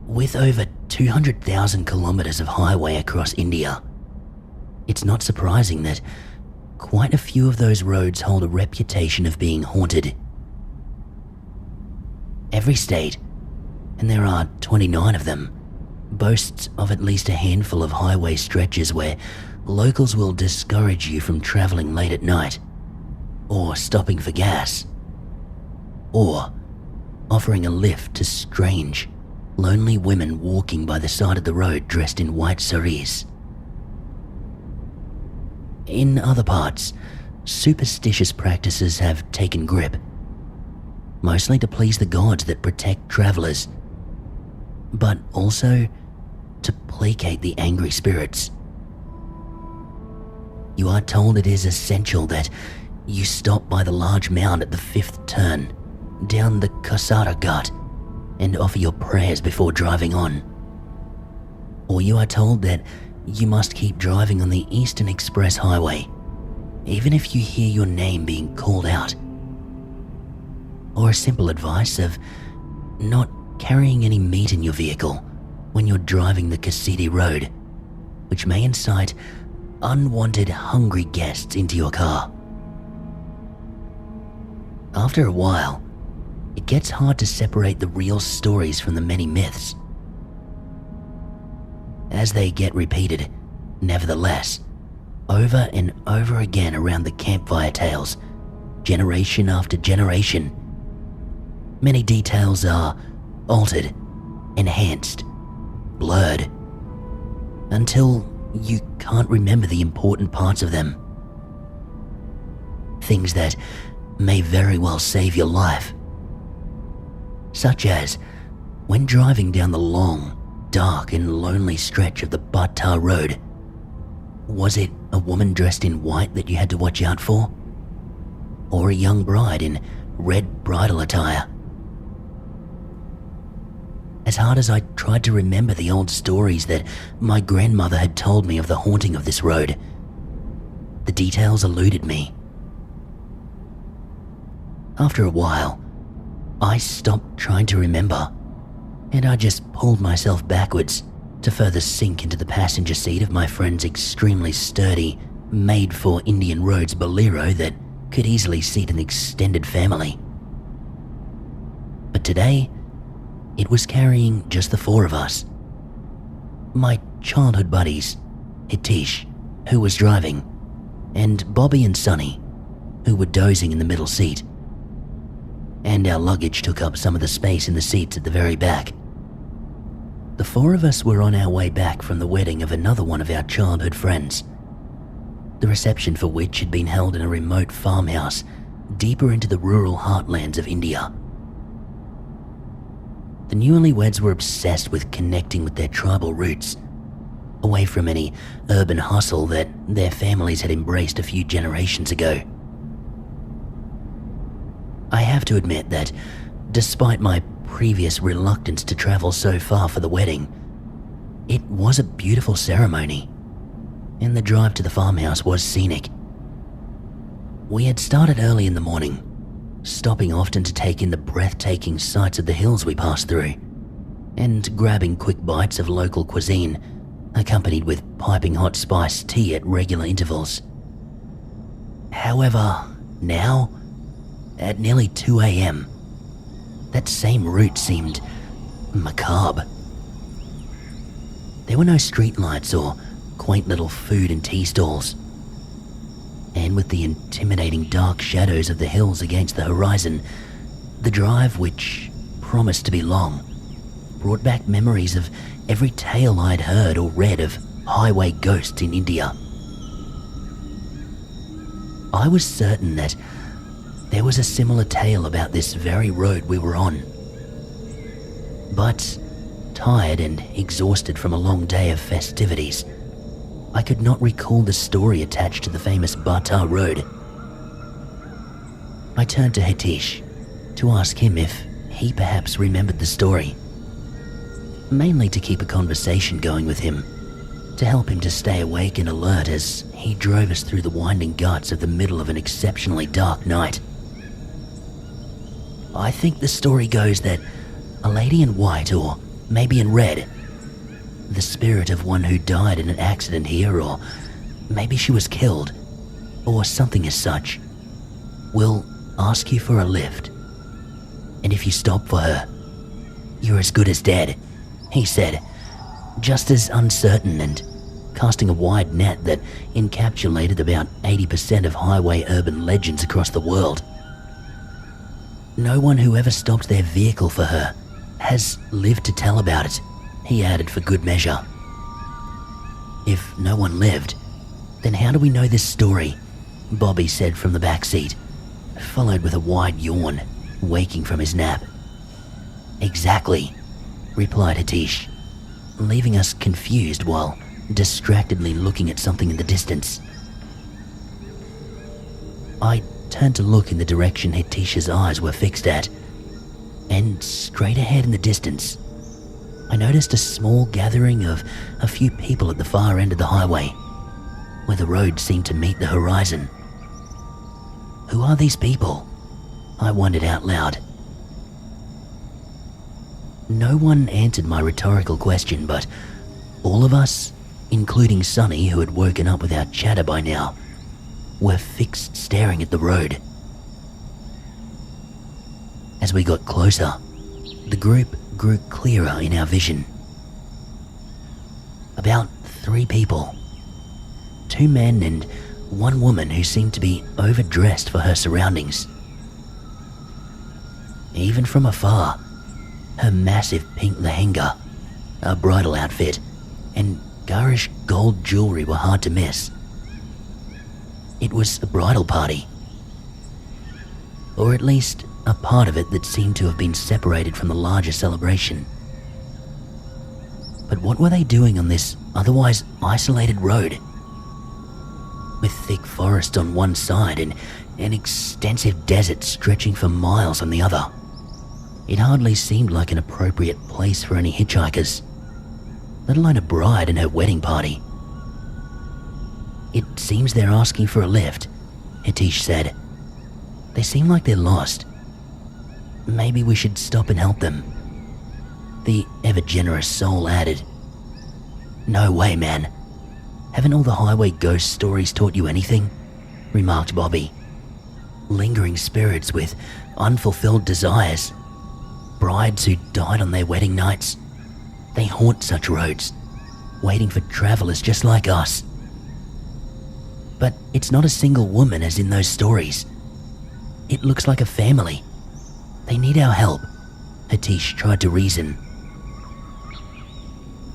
With over 200,000 kilometres of highway across India, it's not surprising that quite a few of those roads hold a reputation of being haunted. Every state, and there are 29 of them, boasts of at least a handful of highway stretches where locals will discourage you from travelling late at night, or stopping for gas, or offering a lift to strange, lonely women walking by the side of the road dressed in white saris. In other parts, superstitious practices have taken grip, mostly to please the gods that protect travellers, but also to placate the angry spirits. You are told it is essential that you stop by the large mound at the 5th turn, down the Kasara Ghat, and offer your prayers before driving on. Or you are told that you must keep driving on the Eastern Express Highway, even if you hear your name being called out. Or a simple advice of not carrying any meat in your vehicle when you're driving the Kasidi Road, which may incite unwanted hungry guests into your car. After a while, it gets hard to separate the real stories from the many myths. As they get repeated, nevertheless, over and over again around the campfire tales, generation after generation, many details are altered, enhanced, blurred, until you can't remember the important parts of them. Things that may very well save your life. Such as when driving down the long, dark and lonely stretch of the Bhatta Road. Was it a woman dressed in white that you had to watch out for? Or a young bride in red bridal attire? As hard as I tried to remember the old stories that my grandmother had told me of the haunting of this road, the details eluded me. After a while, I stopped trying to remember, and I just pulled myself backwards to further sink into the passenger seat of my friend's extremely sturdy, made-for Indian roads Bolero that could easily seat an extended family. But today, it was carrying just the 4 of us. My childhood buddies, Hitesh, who was driving, and Bobby and Sonny, who were dozing in the middle seat. And our luggage took up some of the space in the seats at the very back. The 4 of us were on our way back from the wedding of another one of our childhood friends, the reception for which had been held in a remote farmhouse deeper into the rural heartlands of India. The newlyweds were obsessed with connecting with their tribal roots, away from any urban hustle that their families had embraced a few generations ago. I have to admit that, despite my previous reluctance to travel so far for the wedding, it was a beautiful ceremony, and the drive to the farmhouse was scenic. We had started early in the morning, stopping often to take in the breathtaking sights of the hills we passed through, and grabbing quick bites of local cuisine, accompanied with piping hot spiced tea at regular intervals. However, now, at nearly 2 a.m, that same route seemed macabre. There were no streetlights or quaint little food and tea stalls. And with the intimidating dark shadows of the hills against the horizon, the drive, which promised to be long, brought back memories of every tale I'd heard or read of highway ghosts in India. I was certain that there was a similar tale about this very road we were on. But, tired and exhausted from a long day of festivities, I could not recall the story attached to the famous Bhatta Road. I turned to Hitesh to ask him if he perhaps remembered the story, mainly to keep a conversation going with him, to help him to stay awake and alert as he drove us through the winding guts of the middle of an exceptionally dark night. I think the story goes that a lady in white, or maybe in red. The spirit of one who died in an accident here, or maybe she was killed, or something as such. Will ask you for a lift. And if you stop for her, you're as good as dead," he said, just as uncertain and casting a wide net that encapsulated about 80% of highway urban legends across the world. "No one who ever stopped their vehicle for her has lived to tell about it," he added for good measure. "If no one lived, then how do we know this story?" Bobby said from the back seat, followed with a wide yawn, waking from his nap. "Exactly," replied Hatish, leaving us confused while distractedly looking at something in the distance. I turned to look in the direction Hatish's eyes were fixed at, and straight ahead in the distance, I noticed a small gathering of a few people at the far end of the highway, where the road seemed to meet the horizon. Who are these people? I wondered out loud. No one answered my rhetorical question, but all of us, including Sonny, who had woken up with our chatter by now, were fixed staring at the road. As we got closer, the group grew clearer in our vision. About 3 people, 2 men and 1 woman who seemed to be overdressed for her surroundings. Even from afar, her massive pink lehenga, a bridal outfit, and garish gold jewelry were hard to miss. It was a bridal party. Or at least a part of it that seemed to have been separated from the larger celebration. But what were they doing on this otherwise isolated road? With thick forest on one side and an extensive desert stretching for miles on the other, it hardly seemed like an appropriate place for any hitchhikers, let alone a bride and her wedding party. "It seems they're asking for a lift," Hatish said. "They seem like they're lost. Maybe we should stop and help them." The ever-generous soul added, "No way, man. Haven't all the highway ghost stories taught you anything?" remarked Bobby. "Lingering spirits with unfulfilled desires, brides who died on their wedding nights. They haunt such roads, waiting for travelers just like us. But it's not a single woman as in those stories. It looks like a family. They need our help," Hatish tried to reason.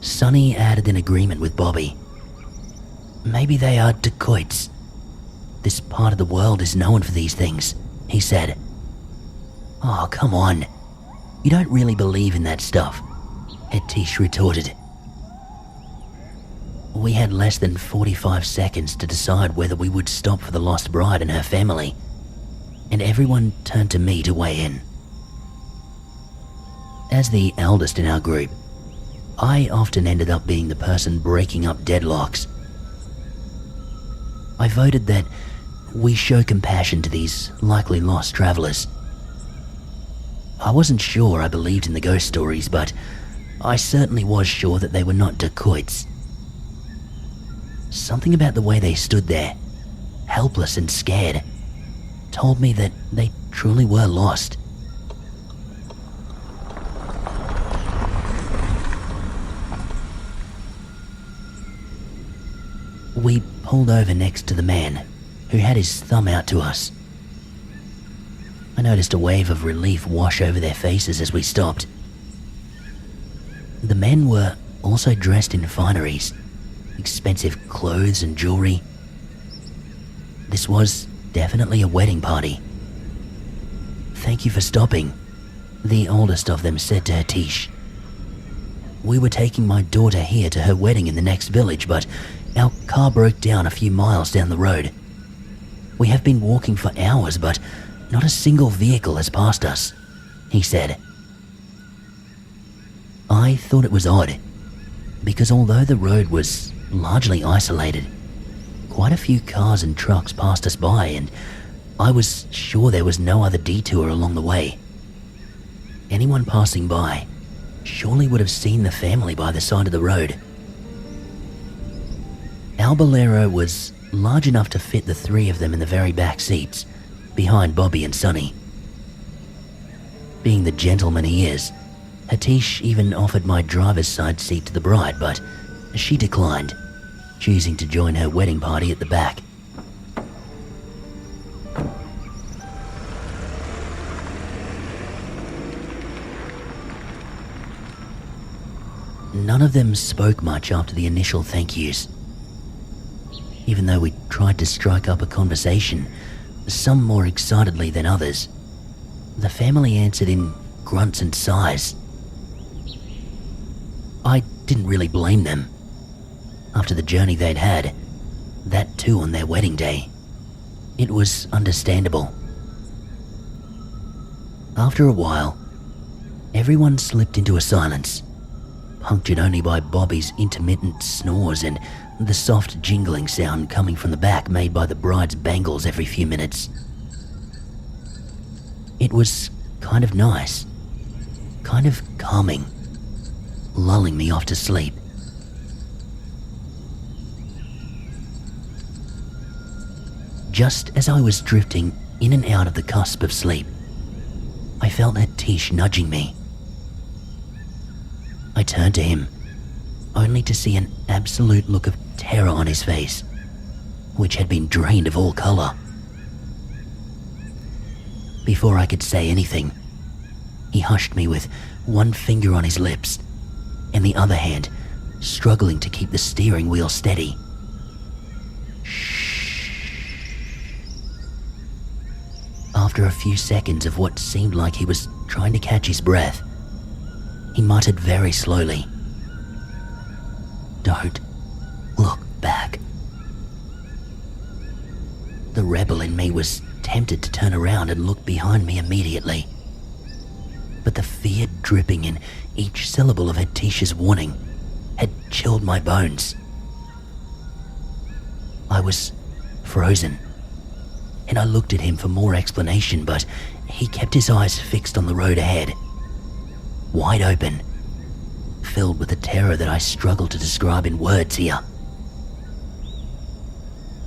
Sonny added in agreement with Bobby. "Maybe they are dacoits. This part of the world is known for these things," he said. "Oh, come on. You don't really believe in that stuff," Hatish retorted. We had less than 45 seconds to decide whether we would stop for the lost bride and her family, and everyone turned to me to weigh in. As the eldest in our group, I often ended up being the person breaking up deadlocks. I voted that we show compassion to these likely lost travelers. I wasn't sure I believed in the ghost stories, but I certainly was sure that they were not dacoits. Something about the way they stood there, helpless and scared, told me that they truly were lost. We pulled over next to the man who had his thumb out to us. I noticed a wave of relief wash over their faces as we stopped. The men were also dressed in fineries, expensive clothes and jewelry. This was definitely a wedding party. "Thank you for stopping," the oldest of them said to Hatish. "We were taking my daughter here to her wedding in the next village, but our car broke down a few miles down the road. We have been walking for hours, but not a single vehicle has passed us," he said. I thought it was odd, because although the road was largely isolated, quite a few cars and trucks passed us by, and I was sure there was no other detour along the way. Anyone passing by surely would have seen the family by the side of the road. Our Bolero was large enough to fit the three of them in the very back seats, behind Bobby and Sonny. Being the gentleman he is, Hatish even offered my driver's side seat to the bride, but she declined, choosing to join her wedding party at the back. None of them spoke much after the initial thank yous. Even though we tried to strike up a conversation, some more excitedly than others, the family answered in grunts and sighs. I didn't really blame them. After the journey they'd had, that too on their wedding day, it was understandable. After a while, everyone slipped into a silence, punctured only by Bobby's intermittent snores and the soft jingling sound coming from the back made by the bride's bangles every few minutes. It was kind of nice, kind of calming, lulling me off to sleep. Just as I was drifting in and out of the cusp of sleep, I felt Hatish nudging me. I turned to him, only to see an absolute look of terror on his face, which had been drained of all color. Before I could say anything, he hushed me with one finger on his lips and the other hand struggling to keep the steering wheel steady. Shh. After a few seconds of what seemed like he was trying to catch his breath, he muttered very slowly, "Don't look back." The rebel in me was tempted to turn around and look behind me immediately, but the fear dripping in each syllable of Hatish's warning had chilled my bones. I was frozen, and I looked at him for more explanation, but he kept his eyes fixed on the road ahead, wide open, filled with a terror that I struggle to describe in words here.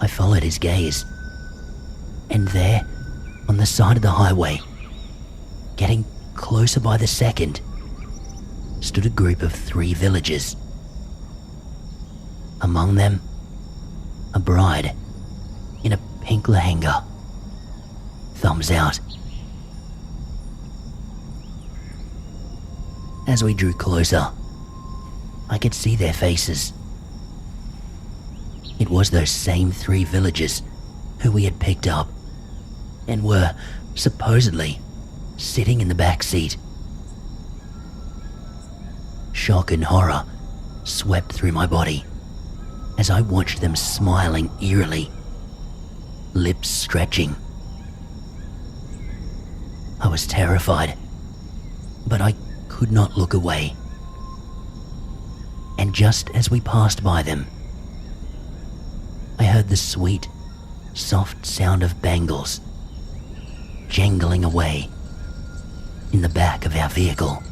I followed his gaze, and there, on the side of the highway, getting closer by the second, stood a group of 3 villagers. Among them, a bride in a pink lehenga, thumbs out. As we drew closer, I could see their faces. It was those same 3 villagers who we had picked up and were, supposedly, sitting in the back seat. Shock and horror swept through my body as I watched them smiling eerily, lips stretching. I was terrified, but I could not look away. And just as we passed by them, I heard the sweet, soft sound of bangles jangling away in the back of our vehicle.